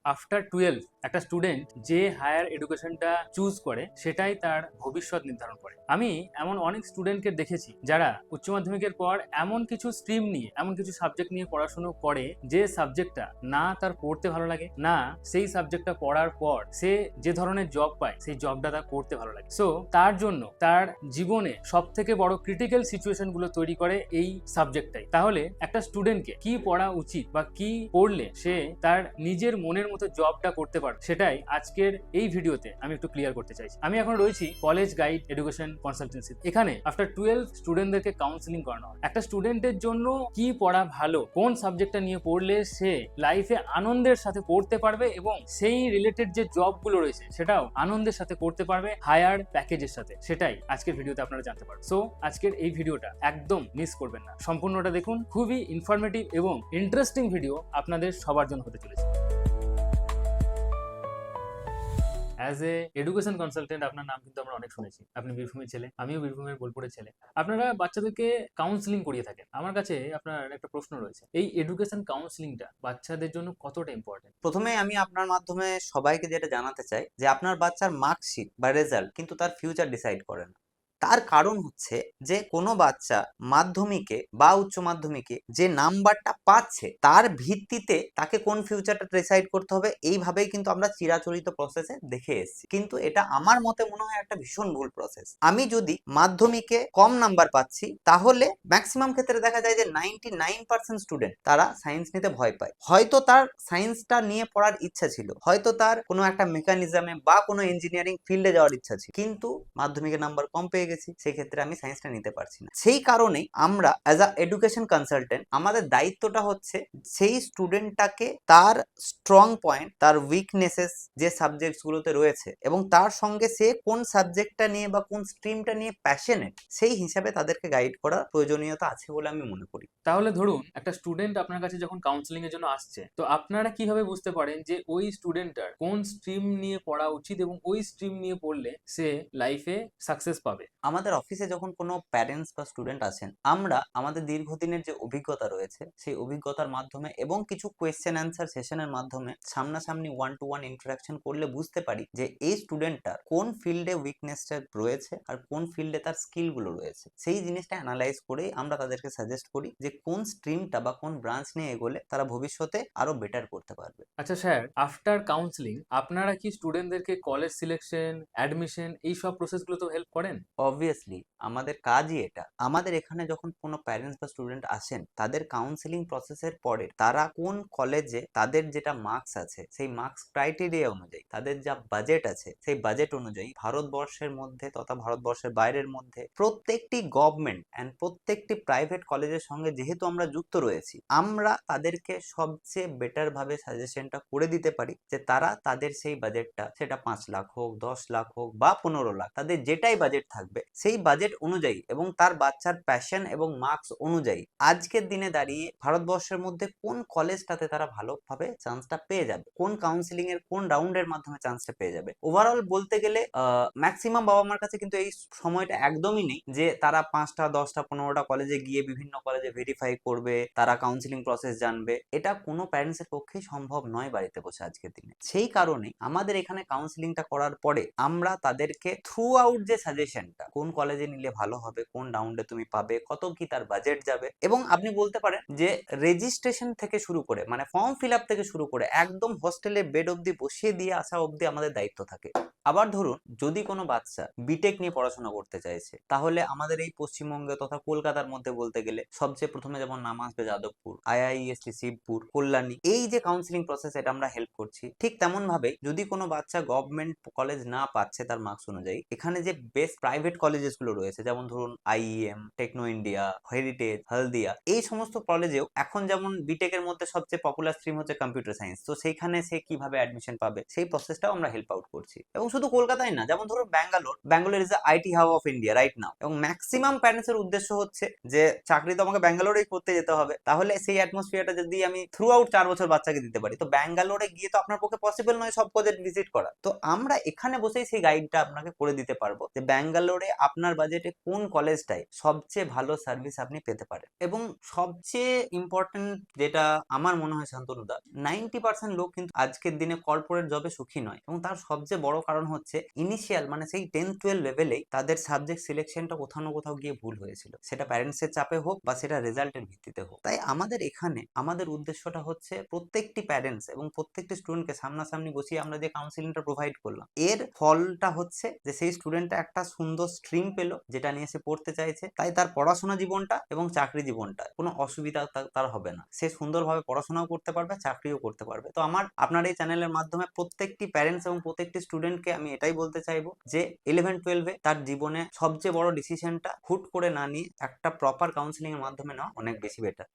After 12 একটা student যে higher এডুকেশনটা choose করে সেটাই তার ভবিষ্যৎ নির্ধারণ করে। আমি এমন অনেক স্টুডেন্টকে দেখেছি যারা উচ্চ মাধ্যমিকের পর এমন কিছু স্ট্রিম নিয়ে, এমন কিছু সাবজেক্ট নিয়ে পড়াশুনো করে যে সাবজেক্টটা না তার পড়তে ভালো লাগে, না সেই সাবজেক্টটা পড়ার পর সে যে ধরনের জব পায় সেই জবটা তার করতে ভালো লাগে। সো তার জন্য তার জীবনে সব থেকে বড় ক্রিটিক্যাল সিচুয়েশন গুলো তৈরি করে এই সাবজেক্টটাই। তাহলে একটা স্টুডেন্টকে কি পড়া উচিত বা কি পড়লে সে তার নিজের মনের মতো জবটা করতে পারবে, সেটাই আজকের এই ভিডিওতে আমি একটু ক্লিয়ার করতে চাইছি। আমি এখন রয়েছি কলেজ গাইড এডুকেশন কনসালটেন্সি। এখানে আফটার 12 স্টুডেন্টদেরকে কাউন্সিলিং করানো হয়। একটা স্টুডেন্টের জন্য কি পড়া ভালো, কোন সাবজেক্টটা নিয়ে পড়লে সে লাইফে আনন্দের সাথে পড়তে পারবে এবং সেই রিলেটেড যে জবগুলো রয়েছে সেটাও আনন্দের সাথে করতে পারবে হায়ার প্যাকেজের সাথে, সেটাই আজকের ভিডিওতে আপনারা জানতে পারবেন। সো আজকের এই ভিডিওটা একদম মিস করবেন না, সম্পূর্ণটা দেখুন। খুবই ইনফরমেটিভ এবং ইন্টারেস্টিং ভিডিও আপনাদের সবার জন্য হতে চলেছে। অ্যাজ এ এডুকেশন কনসালটেন্ট আপনার নাম কিন্তু আমরা অনেক শুনেছি। আপনি বীরভূমের ছেলে, আমিও বীরভূমের বোলপুরের ছেলে। আপনারা বাচ্চাদেরকে কাউন্সিলিং করিয়ে থাকেন। আমার কাছে আপনার একটা প্রশ্ন রয়েছে, এই এডুকেশন কাউন্সিলিংটা বাচ্চাদের জন্য কতটা ইম্পর্টেন্ট? প্রথমে আমি আপনার মাধ্যমে সবাইকে যেটা জানাতে চাই যে আপনার বাচ্চার মার্কশিট বা রেজাল্ট কিন্তু তার ফিউচার ডিসাইড করে না। তার কারণ হচ্ছে যে কোনো বাচ্চা মাধ্যমিকে বা উচ্চ মাধ্যমিকে যে নাম্বারটা পাচ্ছে তার ভিত্তিতে তাকে কোন ফিউচারটা ডিসাইড করতে হবে, এইভাবেই কিন্তু আমরা চিরাচরিত প্রসেসে দেখে এসেছি। কিন্তু এটা আমার মতে মনে হয় একটা ভীষণ ভুল প্রসেস। আমি যদি মাধ্যমিকে কম নাম্বার পাচ্ছি তাহলে ম্যাক্সিমাম ক্ষেত্রে দেখা যায় যে 99% স্টুডেন্ট তারা সায়েন্স নিতে ভয় পায়। হয়তো তার সায়েন্সটা নিয়ে পড়ার ইচ্ছা ছিল, হয়তো তার কোনো একটা মেকানিজমে বা কোনো ইঞ্জিনিয়ারিং ফিল্ডে যাওয়ার ইচ্ছা ছিল, কিন্তু মাধ্যমিকে নাম্বার কম পেয়ে গেছি, সেই ক্ষেত্রে আমি সায়েন্সটা নিতে পারছি না। সেই কারণেই আমরা অ্যাজ আ এডুকেশন কনসালটেন্ট আমাদের দায়িত্বটা হচ্ছে সেই স্টুডেন্টটাকে তার স্ট্রং পয়েন্ট, তার উইকনেসেস যে সাবজেক্টসগুলোতে রয়েছে এবং তার সঙ্গে সে কোন সাবজেক্টটা নিয়ে বা কোন স্ট্রিমটা নিয়ে প্যাশনেট, সেই হিসাবে তাদেরকে গাইড করার প্রয়োজনীয়তা আছে বলে আমি মনে করি। তাহলে ধরুন একটা স্টুডেন্ট আপনার কাছে যখন কাউন্সিলিং এর জন্য আসছে, তো আপনারা কিভাবে বুঝতে পারেন যে ওই স্টুডেন্টটার কোন স্ট্রিম নিয়ে পড়া উচিত এবং ওই স্ট্রিম নিয়ে পড়লে সে লাইফে সাকসেস পাবে? আমাদের অফিসে যখন কোনো প্যারেন্টস বা স্টুডেন্ট আসেন, আমরা আমাদের দীর্ঘদিনের যে অভিজ্ঞতা রয়েছে সেই অভিজ্ঞতার মাধ্যমে এবং কিছু কোয়েশ্চেন অ্যান্সার সেশনের মাধ্যমে সামনাসামনি ওয়ান টু ওয়ান ইন্টারাকশন করলে বুঝতে পারি যে এই স্টুডেন্টটার কোন ফিল্ডে উইকনেসটা রয়েছে আর কোন ফিল্ডে তার স্কিলগুলো রয়েছে। সেই জিনিসটা অ্যানালাইজ করেই আমরা তাদেরকে সাজেস্ট করি যে কোন স্ট্রিমটা বা কোন ব্রাঞ্চ নিয়ে এগোলে তারা ভবিষ্যতে আরো বেটার করতে পারবে। আচ্ছা স্যার, আফটার কাউন্সিলিং আপনারা কি স্টুডেন্টদেরকে কলেজ সিলেকশন, অ্যাডমিশন এই সব প্রসেসগুলো তো হেল্প করেন? অবভিয়াসলি আমাদের কাজই এটা। আমাদের এখানে যখন কোনো প্যারেন্টস বা স্টুডেন্ট আসেন তাদের কাউন্সেলিং প্রসেসের পরে তারা কোন কলেজে তাদের যেটা মার্কস আছে সেই মার্কস ক্রাইটেরিয়া অনুযায়ী, তাদের যা বাজেট আছে সেই বাজেট অনুযায়ী ভারতবর্ষের মধ্যে তথা ভারতবর্ষের বাইরের মধ্যে প্রত্যেকটি গভর্নমেন্ট অ্যান্ড প্রত্যেকটি প্রাইভেট কলেজের সঙ্গে যেহেতু আমরা যুক্ত রয়েছি, আমরা তাদেরকে সবচেয়ে বেটার ভাবে সাজেশনটা করে দিতে পারি যে তারা তাদের সেই বাজেটটা, সেটা 5 লাখ হোক, 10 লাখ হোক বা 15 লাখ, তাদের যেটাই বাজেট থাকবে সেই বাজেট অনুযায়ী এবং তার বাচ্চার প্যাশন এবং মার্কস অনুযায়ী আজকের দিনে দাঁড়িয়ে ভারতবর্ষের মধ্যে কোন কলেজটাতে তারা ভালোভাবে চান্সটা পেয়ে যাবে, কোন কাউন্সিলিং এর কোন রাউন্ডের মাধ্যমে চান্সটা পেয়ে যাবে। ওভারঅল বলতে গেলে ম্যাক্সিমাম বাবা মার কাছে কিন্তু এই সময়টা একদমই নেই যে তারা 5টা 10টা 15টা কলেজে গিয়ে বিভিন্ন কলেজে ভেরিফাই করবে, তারা কাউন্সিলিং প্রসেস জানবে। এটা কোনো প্যারেন্টস এর পক্ষেই সম্ভব নয় বাড়িতে বসে আজকের দিনে। সেই কারণে আমাদের এখানে কাউন্সিলিংটা করার পরে আমরা তাদেরকে থ্রু আউট যে সাজেশনটা, কোন কলেজে নিলে ভালো হবে, কোন রাউন্ডে তুমি পাবে, কত কি তার বাজেট যাবে, এবং আপনি বলতে পারেন যে রেজিস্ট্রেশন থেকে শুরু করে মানে ফর্ম ফিল আপ থেকে শুরু করে একদম হোস্টেলে বেড অবধি বসিয়ে দিয়ে আসা অবধি আমাদের দায়িত্ব থাকে। আবার ধরুন যদি কোনো বাচ্চা বিটেক নিয়ে পড়াশোনা করতে চাইছে, তাহলে আমাদের এই পশ্চিমবঙ্গে তথা কলকাতার মধ্যে বলতে গেলে সবচেয়ে প্রথমে যেমন নাম আসবে যাদবপুর, আইআইএসটি শিবপুর, কল্যাণী, এই যে কাউন্সিলিং প্রসেস এটা আমরা হেল্প করছি। ঠিক তেমন ভাবে যদি কোনো বাচ্চা গভর্নমেন্ট কলেজ না পাচ্ছে তার মার্কস অনুযায়ী, এখানে যে বেস্ট প্রাইভেট কলেজেস গুলো রয়েছে যেমন ধরুন আইইএম, টেকনো ইন্ডিয়া, হেরিটেজ, হলদিয়া, এই সমস্ত কলেজেও এখন যেমন বিটেক এর মধ্যে সবচেয়ে পপুলার স্ট্রিম হচ্ছে কম্পিউটার সায়েন্স, তো সেইখানে সে কিভাবে অ্যাডমিশন পাবে সেই প্রসেসটাও আমরা হেল্প আউট করছি। এবং শুধু কলকাতায় না, যেমন ধরুন Bangalore is IT hub of India right now, এবং ম্যাক্সিমাম প্যারেন্টস এর উদ্দেশ্য হচ্ছে যে চাকরি তো আমাকে ব্যাঙ্গালোরেই করতে যেতে হবে, তাহলে সেই অ্যাটমসফিয়ারটা যদি আমি থ্রু আউট 4 বছর বাচ্চাকে দিতে পারি, তো ব্যাঙ্গালোরে গিয়ে তো আপনার পক্ষে পসিবল নয় সব প্রজেক্ট ভিজিট করা। তো আমরা এখানে বসেই সেই গাইডটা আপনাকে করে দিতে পারবো যে ব্যাঙ্গালোরে আপনার বাজেটে কোন কলেজটায় সবচেয়ে ভালো সার্ভিস আপনি পেতে পারেন। এবং সবচেয়ে ইম্পর্টেন্ট যেটা আমার মনে হয় শান্তনুদা, 90% লোক কিন্তু আজকের দিনে কর্পোরেট জবে সুখী নয়, এবং তার সবচেয়ে বড় কারণ হচ্ছে ইনিশিয়াল মানে সেই 10-12 লেভেলেই তাদের সাবজেক্ট সিলেকশনটা কোথাও না কোথাও গিয়ে ভুল হয়েছিল, সেটা প্যারেন্টসের চাপে হোক বা সেটা রেজাল্টের ভিত্তিতে হোক। তাই আমাদের এখানে আমাদের উদ্দেশ্যটা হচ্ছে প্রত্যেকটি প্যারেন্টস এবং প্রত্যেকটি স্টুডেন্টকে সামনাসামনি বসিয়ে আমরা যে কাউন্সিলিংটা প্রোভাইড করলাম, এর ফলটা হচ্ছে যে সেই স্টুডেন্টটা একটা সুন্দর স্ট্রিম পেলো যেটা নিয়ে সে পড়তে চাইছে, তাই তার পড়াশোনা জীবনটা এবং চাকরি জীবনটা কোনো অসুবিধা তার হবে না, সে সুন্দরভাবে পড়াশোনাও করতে পারবে, চাকরিও করতে পারবে। তো আপনার এই চ্যানেলের মাধ্যমে প্রত্যেকটি প্যারেন্টস এবং প্রত্যেকটি স্টুডেন্টকে আমি এটাই বলতে চাইবো যে 11-12-এ তার জীবনে সবচেয়ে বড় ডিসিশনটা হুট করে না নিয়ে একটা প্রপার কাউন্সিলিং এর মাধ্যমে নেওয়া অনেক বেশি বেটার।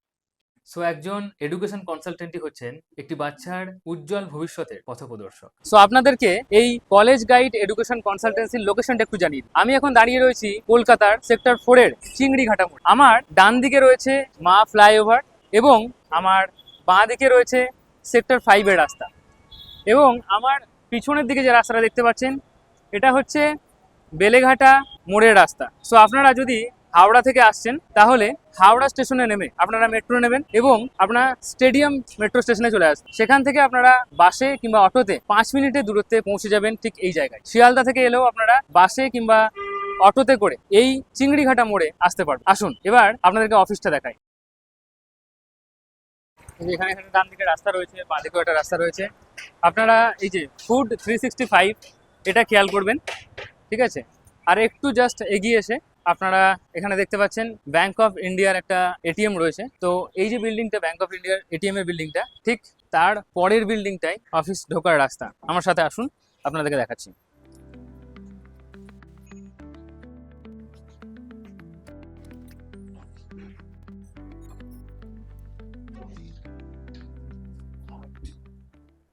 সো একজন এডুকেশন কনসালটেন্টই হচ্ছেন একটি বাচ্চার উজ্জ্বল ভবিষ্যতের পথপ্রদর্শক। সো আপনাদেরকে এই কলেজ গাইড এডুকেশন কনসালটেন্সির লোকেশনটা একটু জানিয়ে দিই। আমি এখন দাঁড়িয়ে রয়েছি কলকাতার সেক্টর 4-এর চিংড়িঘাটা মোড়। আমার ডান দিকে রয়েছে মা ফ্লাইওভার এবং আমার বাঁ দিকে রয়েছে সেক্টর 5-এর রাস্তা, এবং আমার পিছনের দিকে যে রাস্তাটা দেখতে পাচ্ছেন এটা হচ্ছে বেলেঘাটা মোড়ের রাস্তা। সো আপনারা যদি হাওড়া থেকে আসছেন তাহলে হাওড়া স্টেশনে নেমে আপনারা মেট্রো নেবেন এবং আপনারা স্টেডিয়াম মেট্রো স্টেশনে চলে আসবেন। সেখান থেকে আপনারা বাসে কিংবা অটোতে 5 মিনিটের দূরত্বে পৌঁছে যাবেন ঠিক এই জায়গায়। শিয়ালদা থেকে এলেও আপনারা বাসে কিংবা অটোতে করে এই চিংড়িঘাটা মোড়ে আসতে পারবেন। আসুন এবার আপনাদেরকে অফিসটা দেখাই। এখানে এখানে ডান দিকে রাস্তা রয়েছে, বাঁ দিকেও একটা রাস্তা রয়েছে। আপনারা এই যে ফুড 365 এটা খেয়াল করবেন, ঠিক আছে? আর একটু জাস্ট এগিয়ে এসে আপনারা এখানে দেখতে পাচ্ছেন ব্যাংক অফ ইন্ডিয়ার একটা এটিএম রয়েছে। তো এই যে বিল্ডিংটা ব্যাংক অফ ইন্ডিয়ার এটিএম এর বিল্ডিংটা, ঠিক তার পরের বিল্ডিংটাই অফিস ঢোকার রাস্তা। আমার সাথে আসুন, আপনাদেরকে দেখাচ্ছি।